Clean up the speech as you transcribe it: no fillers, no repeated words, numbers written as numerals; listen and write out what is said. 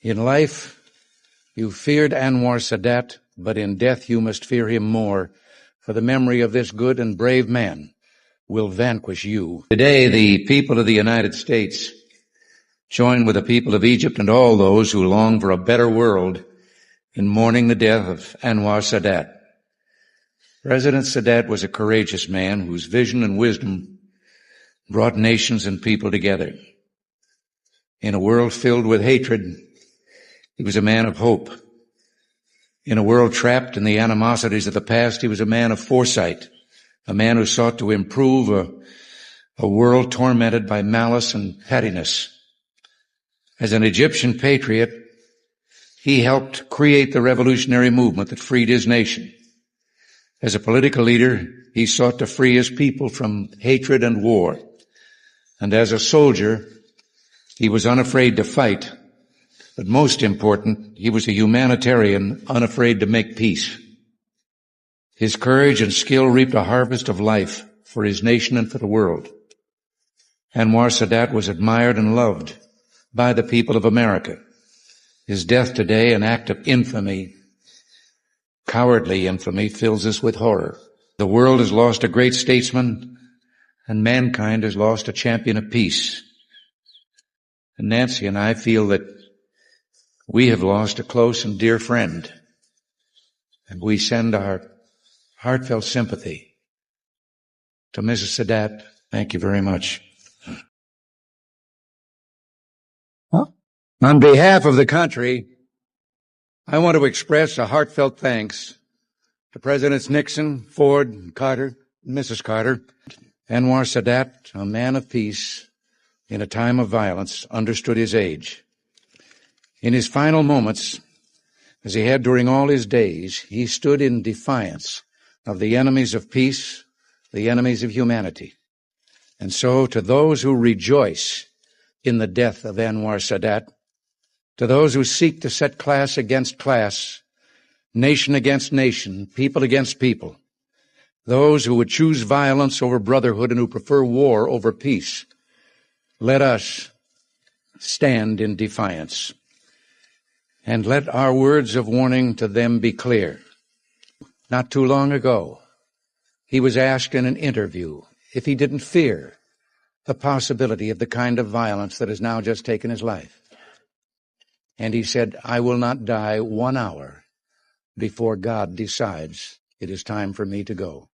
In life, you feared Anwar Sadat, but in death you must fear him more, for the memory of this good and brave man will vanquish you. Today, the people of the United States join with the people of Egypt and all those who long for a better world in mourning the death of Anwar Sadat. President Sadat was a courageous man whose vision and wisdom brought nations and people together. In a world filled with hatred, he was a man of hope. In a world trapped in the animosities of the past, he was a man of foresight, a man who sought to improve a world tormented by malice and pettiness. As an Egyptian patriot, he helped create the revolutionary movement that freed his nation. As a political leader, he sought to free his people from hatred and war. And as a soldier, he was unafraid to fight. But most important, he was a humanitarian, unafraid to make peace. His courage and skill reaped a harvest of life for his nation and for the world. Anwar Sadat was admired and loved by the people of America. His death today, an act of infamy, cowardly infamy, fills us with horror. The world has lost a great statesman, and mankind has lost a champion of peace. And Nancy and I feel that we have lost a close and dear friend, and we send our heartfelt sympathy to Mrs. Sadat. Thank you very much. On behalf of the country, I want to express a heartfelt thanks to Presidents Nixon, Ford, Carter, Mrs. Carter. Anwar Sadat, a man of peace in a time of violence, understood his age. In his final moments, as he had during all his days, he stood in defiance of the enemies of peace, the enemies of humanity. And so, to those who rejoice in the death of Anwar Sadat, to those who seek to set class against class, nation against nation, people against people, those who would choose violence over brotherhood and who prefer war over peace, let us stand in defiance. And let our words of warning to them be clear. Not too long ago, he was asked in an interview if he didn't fear the possibility of the kind of violence that has now just taken his life. And he said, I will not die 1 hour before God decides it is time for me to go.